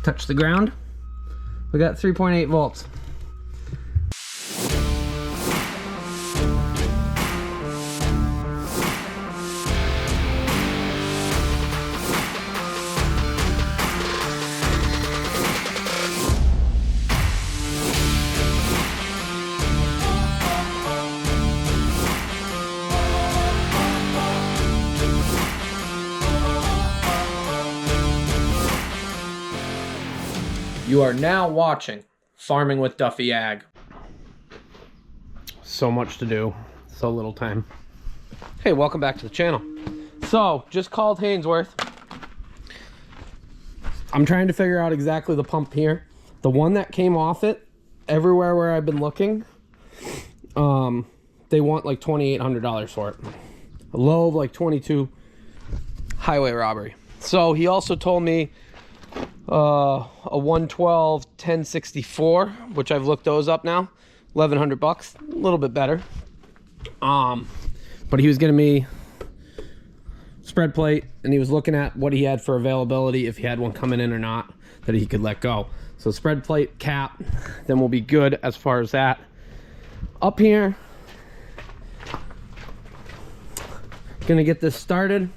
touch the ground. We got 3.8 volts. You are now watching Farming with Duffy Ag. So much to do, so little time. Hey, welcome back to the channel. So, just called Haynesworth. I'm trying to figure out exactly the pump here. The one that came off it, everywhere where I've been looking, they want like $2,800 for it. A low of like 22, highway robbery. So he also told me a 112 1064, which I've looked those up now, 1,100 bucks, a little bit better. But he was getting me spread plate, and he was looking at what he had for availability, if he had one coming in or not that he could let go. So spread plate, cap, then we'll be good as far as that. Up here, gonna get this started.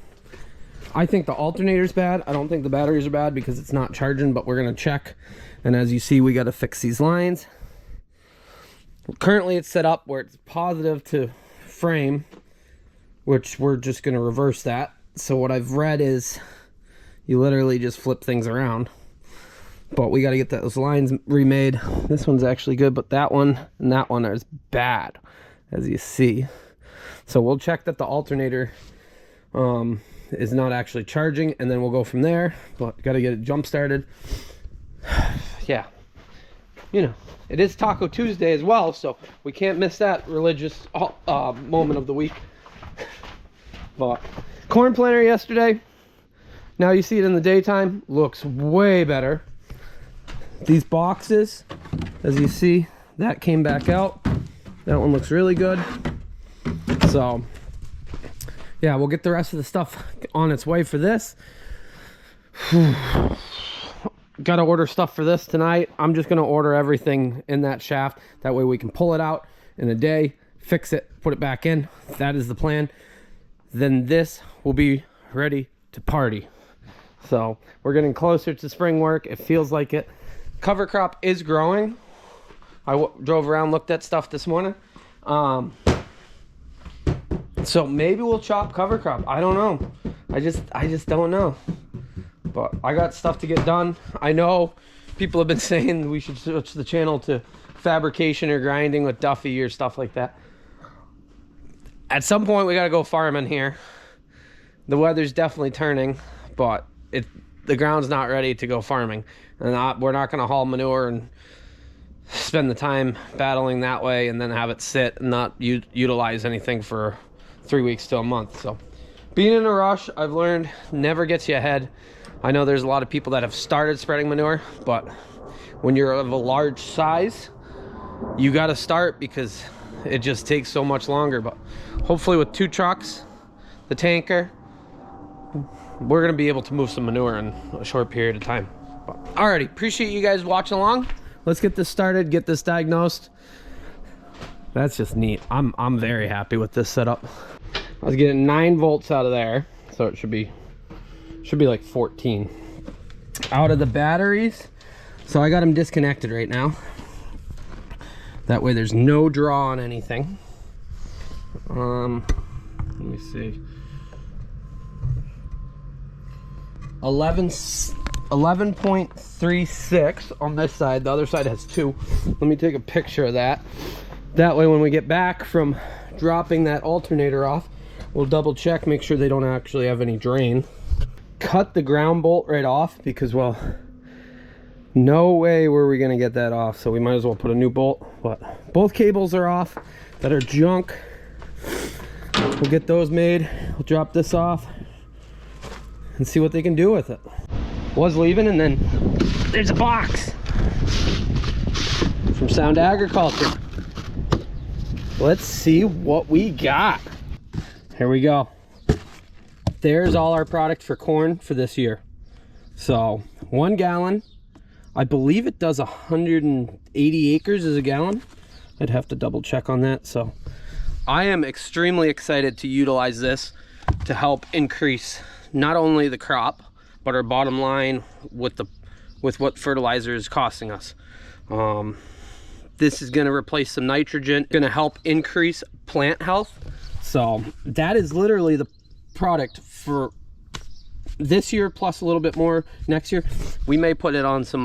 I think the alternator's bad. I don't think the batteries are bad because it's not charging, but we're gonna check. And as you see, we gotta fix these lines. Currently it's set up where it's positive to frame, which we're just gonna reverse that. So what I've read is you literally just flip things around, but we gotta get those lines remade. This one's actually good, but that one and that one is bad, as you see. So we'll check that the alternator is not actually charging, and then we'll go from there. But got to get it jump started. Yeah, you know, it is Taco Tuesday as well, so we can't miss that religious moment of the week. But corn planter yesterday, now you see it in the daytime, looks way better. These boxes, as you see, that came back out. That one looks really good. So yeah, we'll get the rest of the stuff on its way for this. Got to order stuff for this tonight. I'm just going to order everything in that shaft. That way we can pull it out in a day, fix it, put it back in. That is the plan. Then this will be ready to party. So we're getting closer to spring work. It feels like it. Cover crop is growing. I drove around, looked at stuff this morning. So maybe we'll chop cover crop. I don't know. I just don't know. But I got stuff to get done. I know people have been saying we should switch the channel to fabrication or grinding with Duffy or stuff like that. At some point we got to go farming here. The weather's definitely turning, but the ground's not ready to go farming. And we're not going to haul manure and spend the time battling that way and then have it sit and not utilize anything for 3 weeks to a month. So being in a rush, I've learned, never gets you ahead. I know there's a lot of people that have started spreading manure, but when you're of a large size, you got to start because it just takes so much longer. But hopefully with 2 trucks, the tanker, we're going to be able to move some manure in a short period of time. But alrighty, appreciate you guys watching along. Let's get this started, get this diagnosed. That's just neat. I'm very happy with this setup. I was getting 9 volts out of there, so it should be like 14 out of the batteries. So I got them disconnected right now. That way there's no draw on anything. Let me see. 11.36 on this side. The other side has 2. Let me take a picture of that. That way when we get back from dropping that alternator off, we'll double check, make sure they don't actually have any drain. Cut the ground bolt right off because, well, no way were we gonna get that off, so we might as well put a new bolt. But both cables are off that are junk. We'll get those made. We'll drop this off and see what they can do with it. Was leaving, and then there's a box from Sound Agriculture. Let's see what we got. Here we go. There's all our product for corn for this year. So 1 gallon I believe it does 180 acres as a gallon. I'd have to double check on that. So I am extremely excited to utilize this to help increase not only the crop, but our bottom line with what fertilizer is costing us. This is going to replace some nitrogen, going to help increase plant health. So that is literally the product for this year, plus a little bit more next year. We may put it on some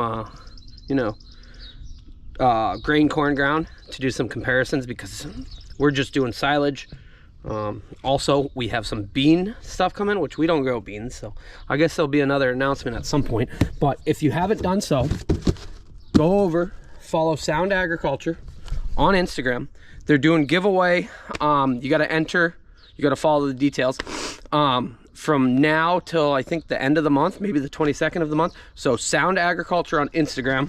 grain corn ground to do some comparisons, because we're just doing silage. Also, we have some bean stuff coming, which we don't grow beans, so I guess there'll be another announcement at some point. But if you haven't done so, go over, follow Sound Agriculture on Instagram. They're doing giveaway. You got to enter, you got to follow the details. From now till I think the end of the month, maybe the 22nd of the month. So Sound Agriculture on Instagram.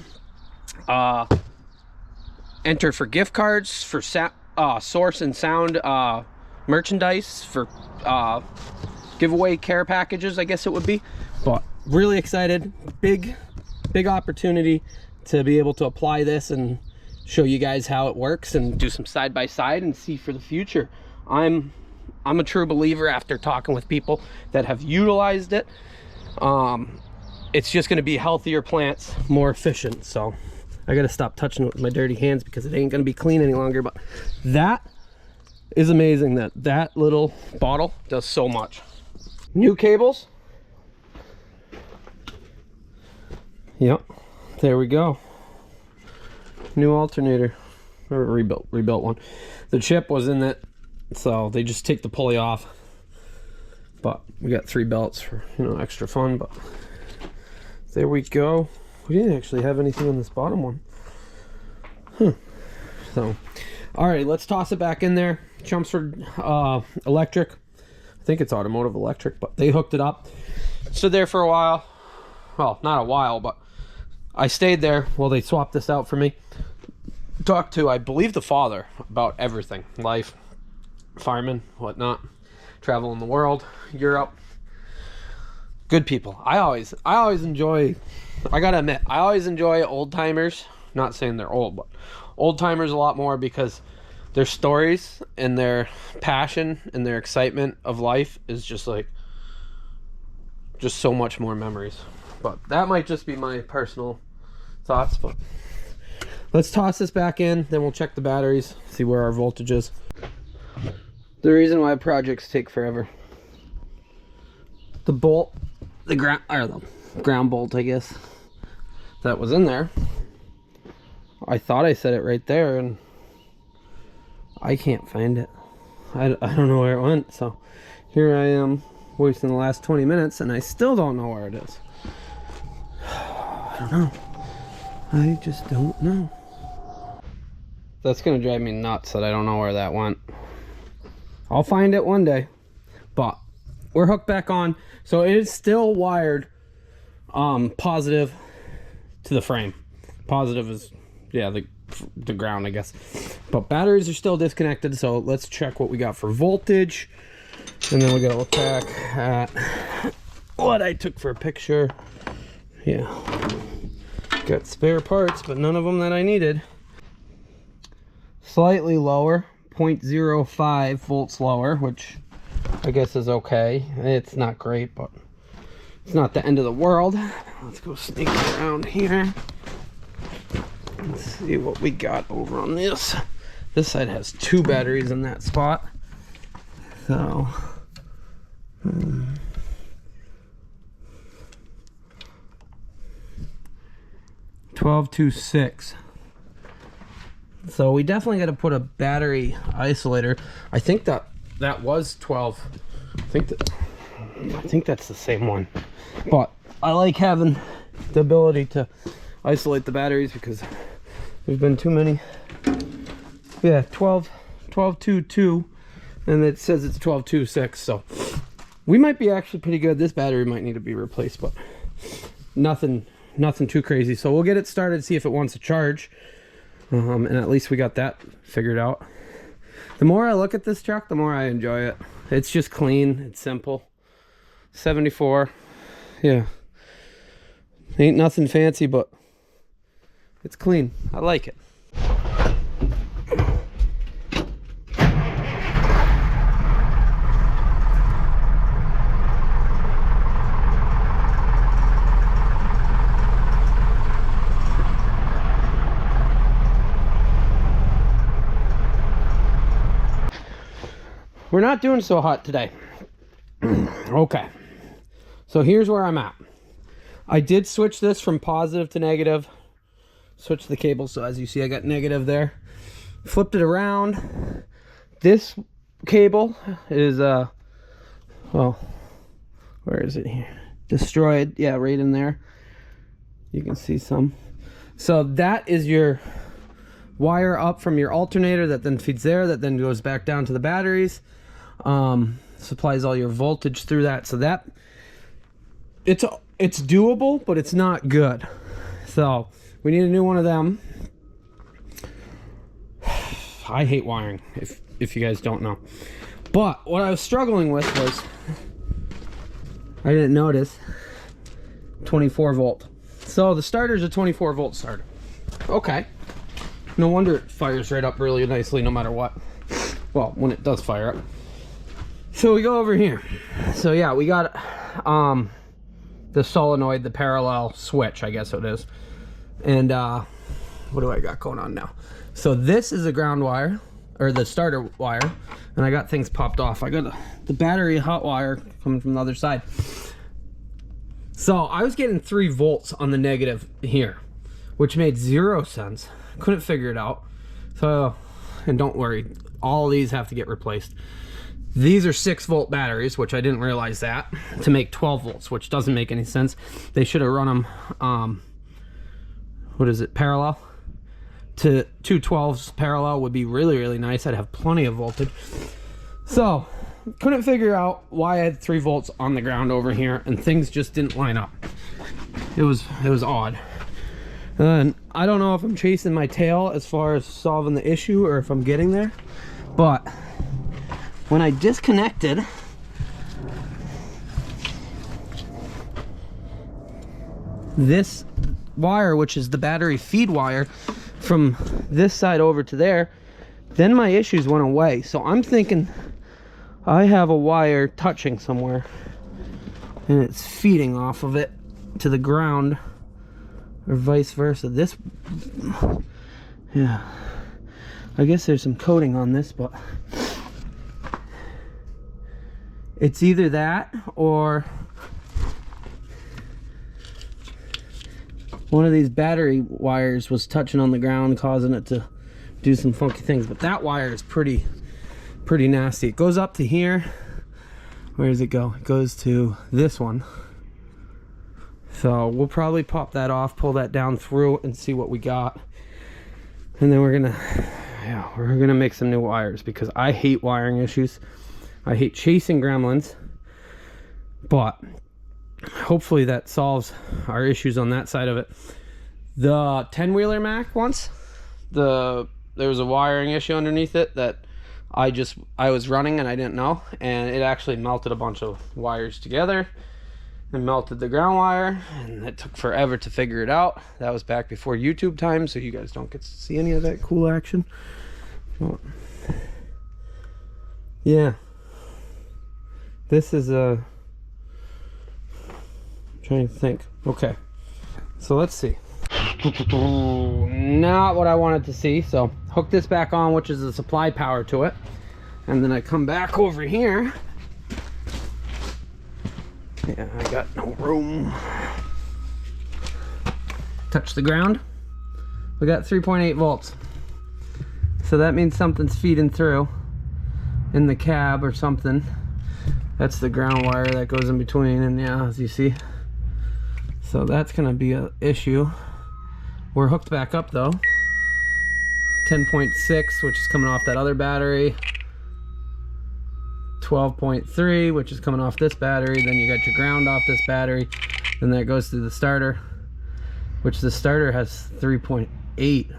Enter for gift cards, for Source and Sound merchandise, for giveaway care packages, I guess it would be. But really excited, big opportunity to be able to apply this and show you guys how it works and do some side by side and see for the future. I'm a true believer after talking with people that have utilized it. It's just going to be healthier plants, more efficient. So I got to stop touching it with my dirty hands because it ain't going to be clean any longer. But that is amazing that little bottle does so much. New cables. Yep, there we go. New alternator, or rebuilt one. The chip was in it, so they just take the pulley off. But we got 3 belts for extra fun. But there we go. We didn't actually have anything on this bottom one. So all right, let's toss it back in there. Chelmsford Electric, I think it's Automotive Electric, but they hooked it up. Stood there for a while. Well, not a while, but I stayed there while they swapped this out for me. Talked to, I believe, the father about everything, life, fireman, whatnot, traveling the world, Europe. Good people. I always enjoy, I gotta admit, I always enjoy old timers. Not saying they're old, but old timers a lot more, because their stories and their passion and their excitement of life is just so much more memories. But that might just be my personal thoughts. But let's toss this back in, then we'll check the batteries, see where our voltage is. The reason why projects take forever. The bolt, the ground bolt, I guess, that was in there. I thought I set it right there, and I can't find it. I don't know where it went. So here I am wasting the last 20 minutes, and I still don't know where it is. I don't know. I just don't know. That's gonna drive me nuts that I don't know where that went. I'll find it one day. But we're hooked back on, so it is still wired positive to the frame. Positive is, yeah, the ground, I guess. But batteries are still disconnected, so let's check what we got for voltage, and then we gotta look back at what I took for a picture. Yeah, got spare parts, but none of them that I needed. Slightly lower, 0.05 volts lower, which I guess is okay. It's not great, but it's not the end of the world. Let's go sneak around here. Let's see what we got over on this. This side has 2 batteries in that spot. So 1226. So we definitely got to put a battery isolator. I think that was 12. I think that's the same one. But I like having the ability to isolate the batteries, because there's been too many. Yeah, 1222, and it says it's 1226. So we might be actually pretty good. This battery might need to be replaced, but nothing too crazy. So we'll get it started, see if it wants to charge. And at least we got that figured out. The more I look at this truck, the more I enjoy it. It's just clean, it's simple. 74, yeah. Ain't nothing fancy, but It's clean. I like it. We're not doing so hot today. Okay. So here's where I'm at. I did switch this from positive to negative. Switch the cable, so as you see I got negative there. Flipped it around. This cable is well, where is it here? Destroyed. Yeah, right in there. You can see some. So that is your wire up from your alternator that then feeds there, that then goes back down to the batteries. Supplies all your voltage through that. So that it's doable, but it's not good. So we need a new one of them. I hate wiring, if you guys don't know. But what I was struggling with was, I didn't notice, 24 volt. So the starter's a 24 volt starter. Okay. No wonder it fires right up really nicely no matter what. Well, when it does fire up. So we go over here. So yeah, we got the solenoid, the parallel switch, I guess it is. And what do I got going on now? So this is a ground wire, or the starter wire, and I got things popped off. I got the battery hot wire coming from the other side. So I was getting 3 volts on the negative here, which made 0 sense. Couldn't figure it out. So, and don't worry, all of these have to get replaced. These are 6 volt batteries, which I didn't realize that, to make 12 volts, which doesn't make any sense. They should have run them, what is it, parallel? To 212s parallel would be really, really nice. I'd have plenty of voltage. So, couldn't figure out why I had 3 volts on the ground over here, and things just didn't line up. It was odd. And I don't know if I'm chasing my tail as far as solving the issue or if I'm getting there, but when I disconnected this wire, which is the battery feed wire, from this side over to there, then my issues went away. So I'm thinking I have a wire touching somewhere and it's feeding off of it to the ground, or vice versa. This, yeah, I guess there's some coating on this, but it's either that or one of these battery wires was touching on the ground, causing it to do some funky things. But that wire is pretty nasty. It goes up to here. Where does it go? It goes to this one. So we'll probably pop that off, pull that down through, and see what we got. And then we're gonna make some new wires, because I hate wiring issues. I hate chasing gremlins, but hopefully that solves our issues on that side of it. The 10-wheeler Mac once, there was a wiring issue underneath it that I was running and I didn't know, and it actually melted a bunch of wires together and melted the ground wire, and it took forever to figure it out. That was back before YouTube time, so you guys don't get to see any of that cool action. But yeah, this is a trying to think. Okay, so let's see. Not what I wanted to see. So hook this back on, which is the supply power to it, and then I come back over here. Yeah, I got no room. Touch the ground. We got 3.8 volts. So that means something's feeding through in the cab or something. That's the ground wire that goes in between, and yeah, as you see. So that's gonna be an issue. We're hooked back up though. 10.6, which is coming off that other battery. 12.3, which is coming off this battery. Then you got your ground off this battery. Then that goes to the starter, which the starter has 3.8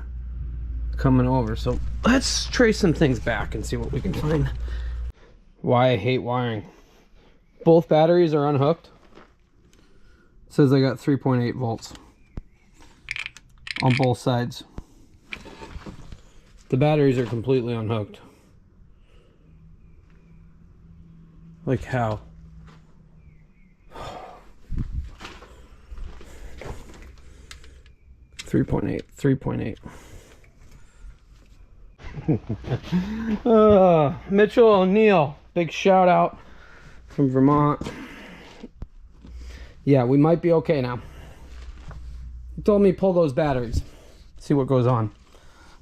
coming over. So let's trace some things back and see what we can find. Why I hate wiring. Both batteries are unhooked. It says I got 3.8 volts. on both sides. The batteries are completely unhooked. Like how? 3.8, 3.8. Mitchell O'Neill, big shout out from Vermont. Yeah, we might be okay now. He told me pull those batteries, see what goes on.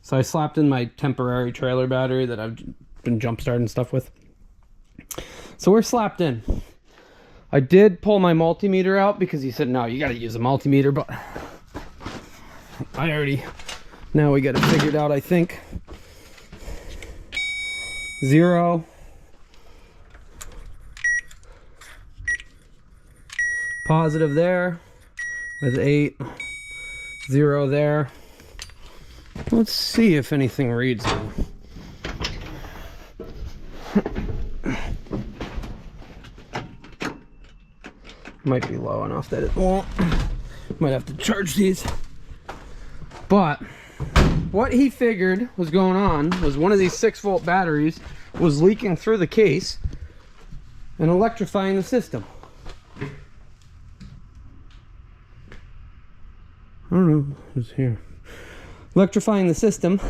So I slapped in my temporary trailer battery that I've been jump starting stuff with. So we're slapped in. I did pull my multimeter out because he said, no, you got to use a multimeter, but I already, now we got it figured out, I think. 0. Positive there with 8. 0 there. Let's see if anything reads now. Might be low enough that it won't. Might have to charge these. But what he figured was going on was one of these 6-volt batteries was leaking through the case and electrifying the system. I don't know who's here. Electrifying the system.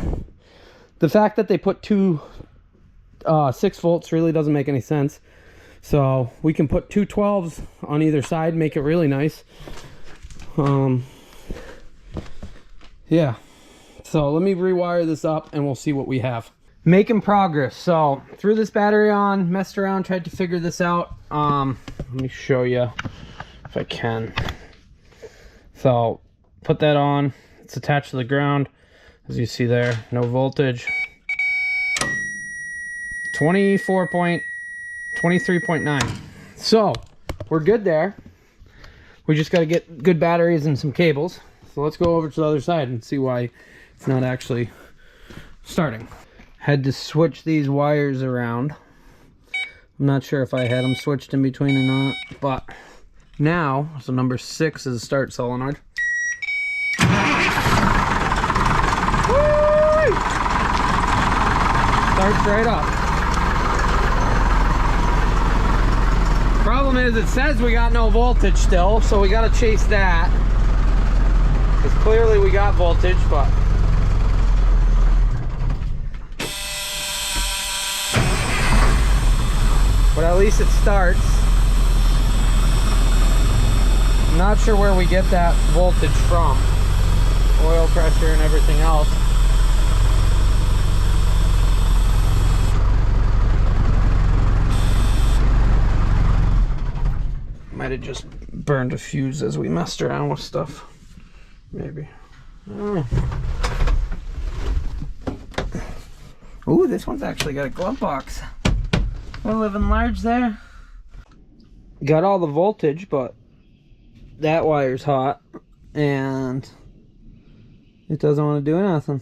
The fact that they put two 6 volts really doesn't make any sense. So we can put two 12s on either side, make it really nice. Yeah. So let me rewire this up and we'll see what we have. Making progress. So threw this battery on, messed around, tried to figure this out. Let me show you if I can. So put that on. It's attached to the ground. As you see there, no voltage. 23.9. So we're good there. We just got to get good batteries and some cables. So let's go over to the other side and see why it's not actually starting. Had to switch these wires around. I'm not sure if I had them switched in between or not, but now, so number 6 is a start solenoid. Woo! Starts right up. Problem is, it says we got no voltage still, so we got to chase that. Because clearly we got voltage, but at least it starts. I'm not sure where we get that voltage from. Oil pressure and everything else. Might have just burned a fuse as we messed around with stuff. Maybe. Oh. Ooh, this one's actually got a glove box. We're living large there. Got all the voltage, but that wire's hot and it doesn't want to do nothing.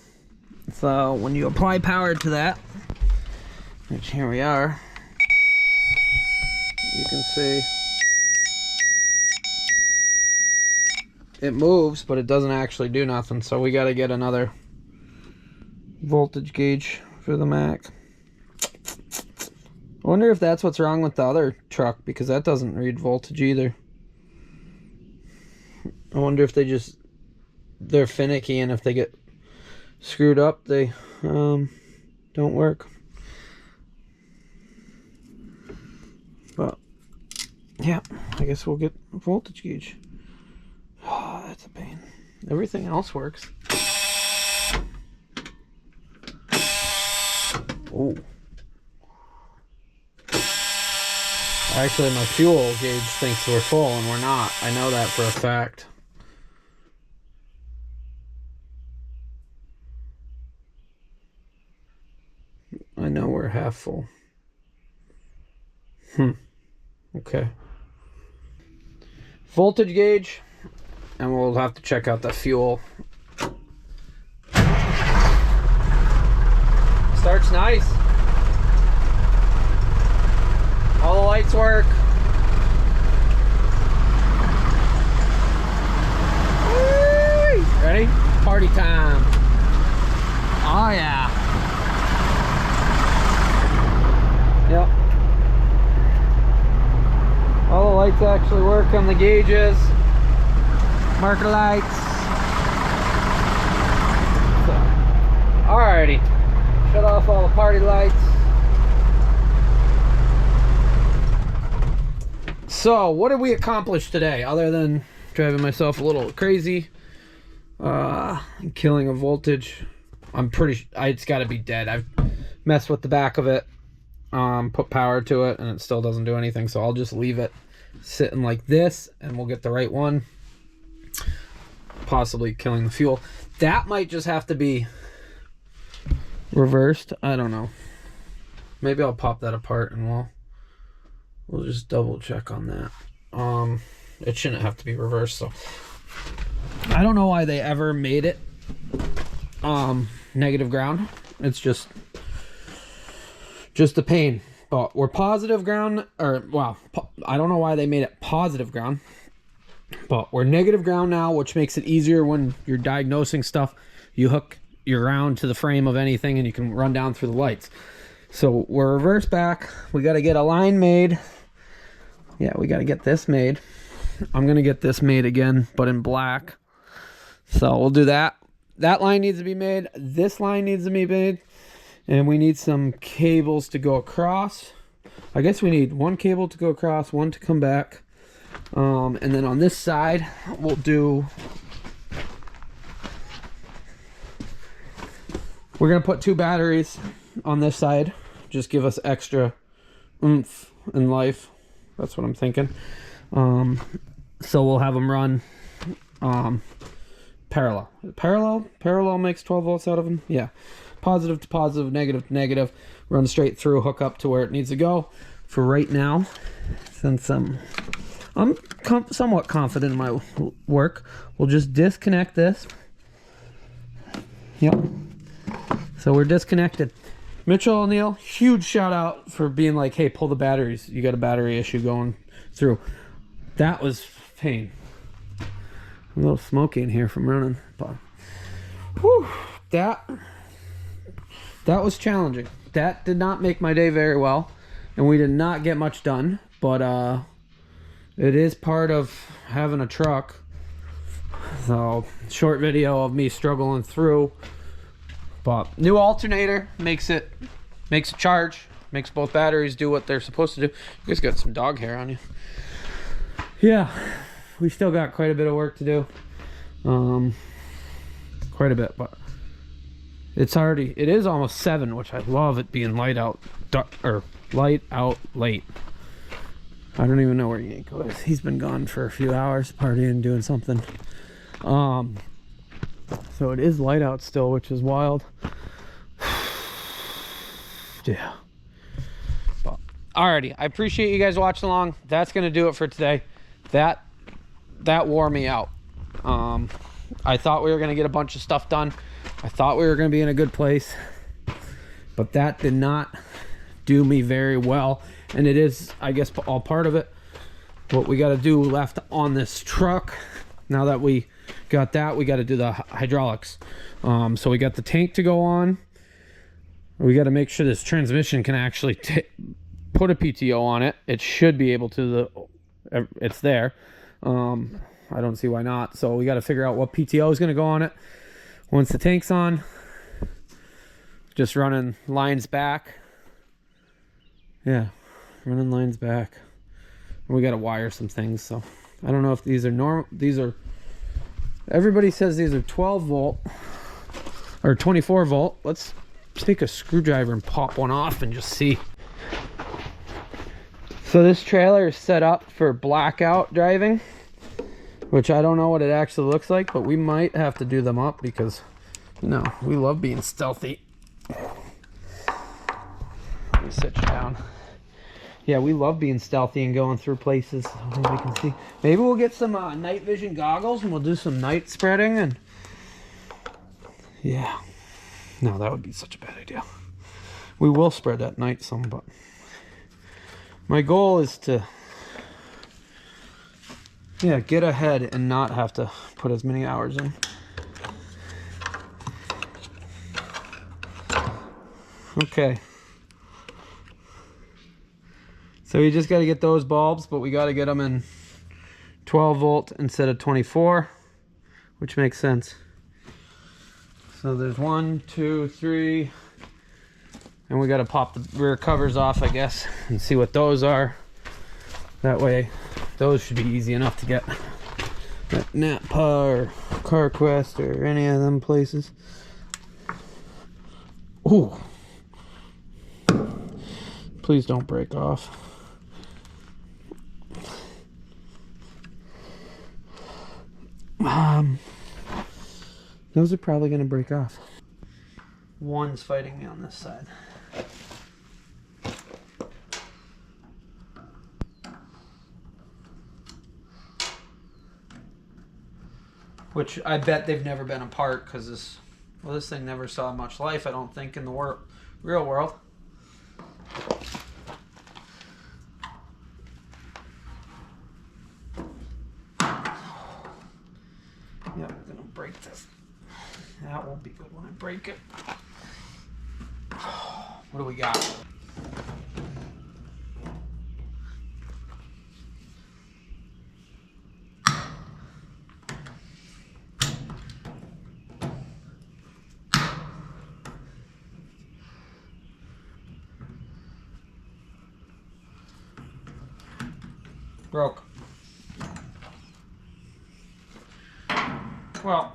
So when you apply power to that, which here we are, you can see it moves, but it doesn't actually do nothing. So we got to get another voltage gauge for the Mac. I wonder if that's what's wrong with the other truck, because that doesn't read voltage either. I wonder if they're finicky, and if they get screwed up, they don't work. But yeah, I guess we'll get a voltage gauge. Oh, that's a pain. Everything else works. Oh. Actually, my fuel gauge thinks we're full, and we're not. I know that for a fact. I know we're half full. Okay. Voltage gauge. And we'll have to check out the fuel. Starts nice. All the lights work. Whee! Ready? party time. Oh yeah. Yep. All the lights actually work on the gauges. Marker lights. So, alrighty. Shut off all the party lights. So, what did we accomplish today other than driving myself a little crazy? Killing a voltage. I'm pretty it's got to be dead. I've messed with the back of it, put power to it, and it still doesn't do anything, so I'll just leave it sitting like this and we'll get the right one. Possibly killing the fuel. That might just have to be reversed. I don't know. Maybe I'll pop that apart and we'll just double check on that. It shouldn't have to be reversed, so I don't know why they ever made it negative ground. It's just a pain. But we're positive ground, or well, I don't know why they made it positive ground, but we're negative ground now, which makes it easier when you're diagnosing stuff. You hook your ground to the frame of anything and you can run down through the lights. So we're reverse back. We got to get a line made. Yeah, we got to get this made. I'm going to get this made again, but in black. So we'll do that. That line needs to be made. This line needs to be made. And we need some cables to go across. I guess we need one cable to go across, one to come back. And then on this side, we're going to put 2 batteries on this side. Just give us extra oomph in life. That's what I'm thinking. So we'll have them run parallel. Parallel makes 12 volts out of them. Yeah. Positive to positive, negative to negative. Run straight through, hook up to where it needs to go. For right now, since I'm somewhat confident in my work, we'll just disconnect this. Yep. So we're disconnected. Mitchell O'Neill, huge shout out for being like, hey, pull the batteries. You got a battery issue going through. That was pain. A little smoky in here from running, but whew, that was challenging. That did not make my day very well, and we did not get much done, but it is part of having a truck. So short video of me struggling through, but new alternator makes it charge, makes both batteries do what they're supposed to do. You guys got some dog hair on you. Yeah, we still got quite a bit of work to do. Quite a bit, but it is almost 7, which I love it being light out late. I don't even know where Yanko is. He's been gone for a few hours partying, doing something. So it is light out still, which is wild. Yeah. But alrighty, I appreciate you guys watching along. That's gonna do it for today. That wore me out. I thought we were gonna get a bunch of stuff done. I thought we were gonna be in a good place, but that did not do me very well. And it is, I guess, all part of it. What we got to do left on this truck, now that we got that, we got to do the hydraulics. So we got the tank to go on. We got to make sure this transmission can actually put a PTO on it. It should be able to. It's there. I don't see why not. So we got to figure out what PTO is going to go on it. Once the tank's on, just running lines back. Yeah, running lines back. We got to wire some things. So I don't know if these are normal. These are, everybody says these are 12 volt or 24 volt. Let's take a screwdriver and pop one off and just see. So this trailer is set up for blackout driving, which I don't know what it actually looks like, but we might have to do them up because, you know, we love being stealthy. Let me sit you down. Yeah, we love being stealthy and going through places so we can see. Maybe we'll get some night vision goggles and we'll do some night spreading. And yeah, no, that would be such a bad idea. We will spread at night some, but my goal is to, yeah, get ahead and not have to put as many hours in. Okay. So we just got to get those bulbs, but we got to get them in 12 volt instead of 24, which makes sense. So there's 1, 2, 3, and we got to pop the rear covers off, I guess, and see what those are. That way, those should be easy enough to get at Napa or CarQuest or any of them places. Ooh. Please don't break off. Those are probably going to break off. One's fighting me on this side. Which I bet they've never been apart because this thing never saw much life, I don't think, in the real world. Yeah, I'm gonna break this. That won't be good when I break it. What do we got? Broke. Well,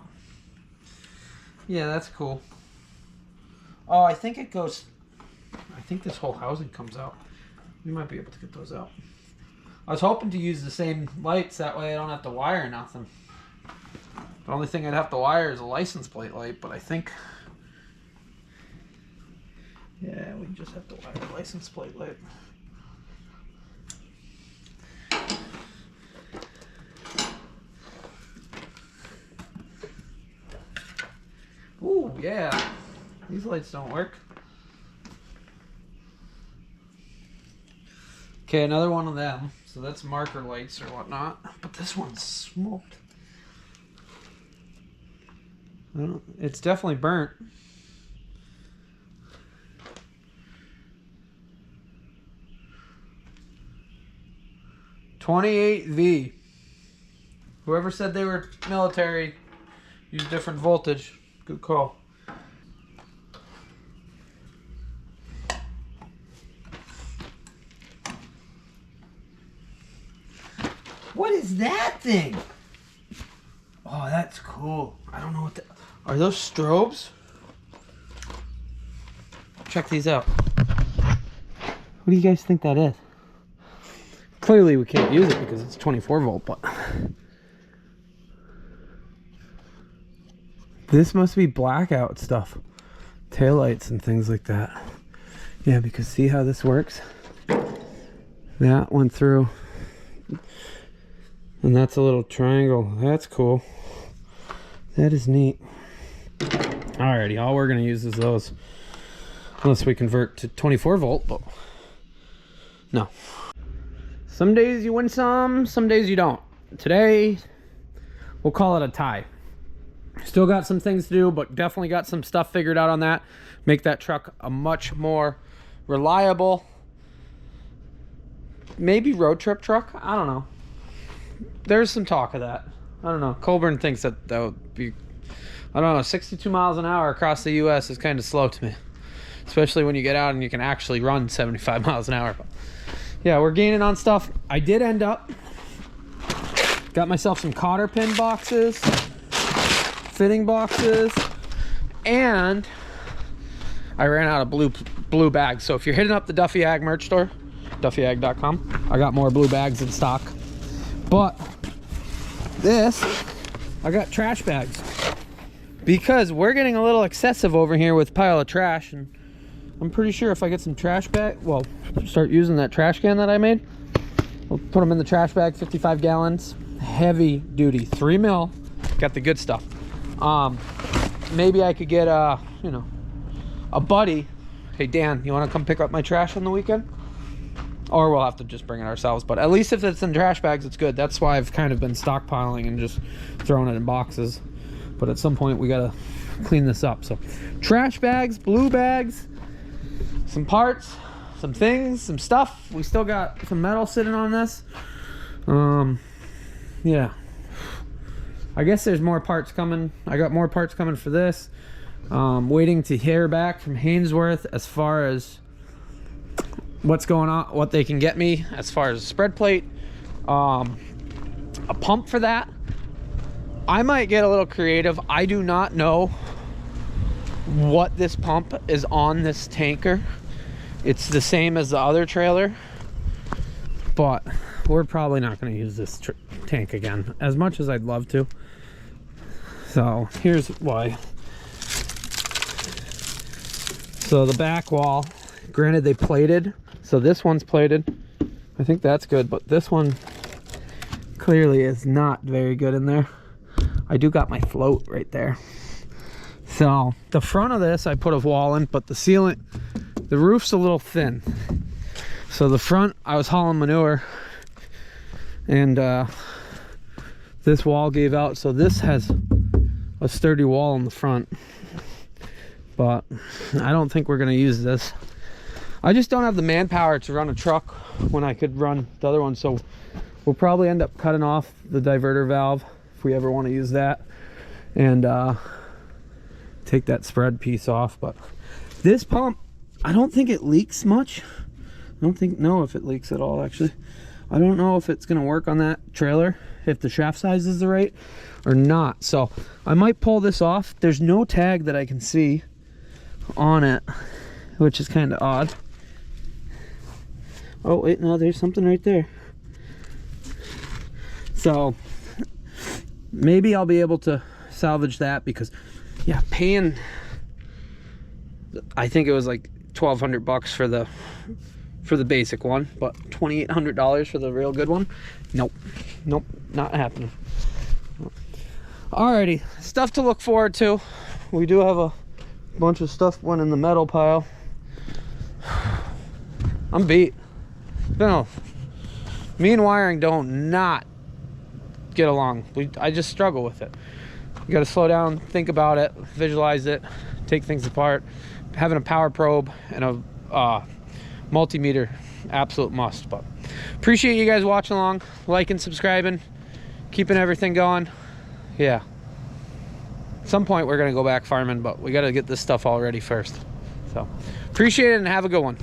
yeah, that's cool. Oh, I think it goes... I think this whole housing comes out. We might be able to get those out. I was hoping to use the same lights, that way I don't have to wire nothing. The only thing I'd have to wire is a license plate light, but I think... Yeah, we just have to wire a license plate light. Ooh, yeah. These lights don't work. Okay, another one of them. So that's marker lights or whatnot. But this one's smoked. It's definitely burnt. $28V. Whoever said they were military used different voltage. Good call. What is that thing? Oh, that's cool. I don't know what that... Are those strobes? Check these out. What do you guys think that is? Clearly we can't use it because it's 24 volt, but... This must be blackout stuff. Taillights and things like that. Yeah, because see how this works? That went through. And that's a little triangle. That's cool. That is neat. Alrighty, all we're gonna use is those. Unless we convert to 24 volt, but no. Some days you win some days you don't. Today, we'll call it a tie. Still got some things to do, but definitely got some stuff figured out on that. Make that truck a much more reliable, maybe road trip truck. I don't know. There's some talk of that. I don't know. Colburn thinks that would be, I don't know, 62 miles an hour across the U.S. is kind of slow to me. Especially when you get out and you can actually run 75 miles an hour. But yeah, we're gaining on stuff. I did end up, got myself some cotter pin boxes, fitting boxes, and I ran out of blue bags. So if you're hitting up the Duffy Ag merch store, duffyag.com, I got more blue bags in stock. But this, I got trash bags because we're getting a little excessive over here with pile of trash, and I'm pretty sure if I get some trash bag, well, start using that trash can that I made, we'll put them in the trash bag, 55 gallons, heavy duty, 3 mil, got the good stuff. Maybe I could get a buddy. Hey Dan, you want to come pick up my trash on the weekend? Or we'll have to just bring it ourselves. But at least if it's in trash bags, it's good. That's why I've kind of been stockpiling and just throwing it in boxes. But at some point we gotta clean this up. So trash bags, blue bags, some parts, some things, some stuff. We still got some metal sitting on this. Yeah, I guess there's more parts coming. I got more parts coming for this. Waiting to hear back from Hainsworth as far as what's going on, what they can get me as far as a spread plate, a pump for that. I might get a little creative. I do not know what this pump is on this tanker. It's the same as the other trailer, but we're probably not going to use this tank again, as much as I'd love to. So here's why. So the back wall, granted they plated, so this one's plated. I think that's good, but this one clearly is not very good in there. I do got my float right there. So the front of this I put a wall in, but the ceiling, the roof's a little thin. So the front, I was hauling manure, and this wall gave out, so this has a sturdy wall in the front, but I don't think we're going to use this. I just don't have the manpower to run a truck when I could run the other one, so we'll probably end up cutting off the diverter valve if we ever want to use that, and take that spread piece off. But this pump, I don't think it leaks much. I don't know if it leaks at all, actually. I don't know if it's going to work on that trailer, if the shaft size is the right or not. So I might pull this off. There's no tag that I can see on it, which is kind of odd. Oh wait, no, there's something right there. So maybe I'll be able to salvage that, because yeah, paying, I think it was like $1,200 for the basic one, but $2,800 for the real good one. Nope, not happening. Alrighty, stuff to look forward to. We do have a bunch of stuff went in the metal pile. I'm beat. No, me and wiring don't not get along. I just struggle with it. You got to slow down, think about it, visualize it, take things apart. Having a power probe and a multimeter, absolute must. But appreciate you guys watching along, liking, subscribing, keeping everything going. Yeah, at some point we're gonna go back farming, but we got to get this stuff all ready first. So appreciate it and have a good one.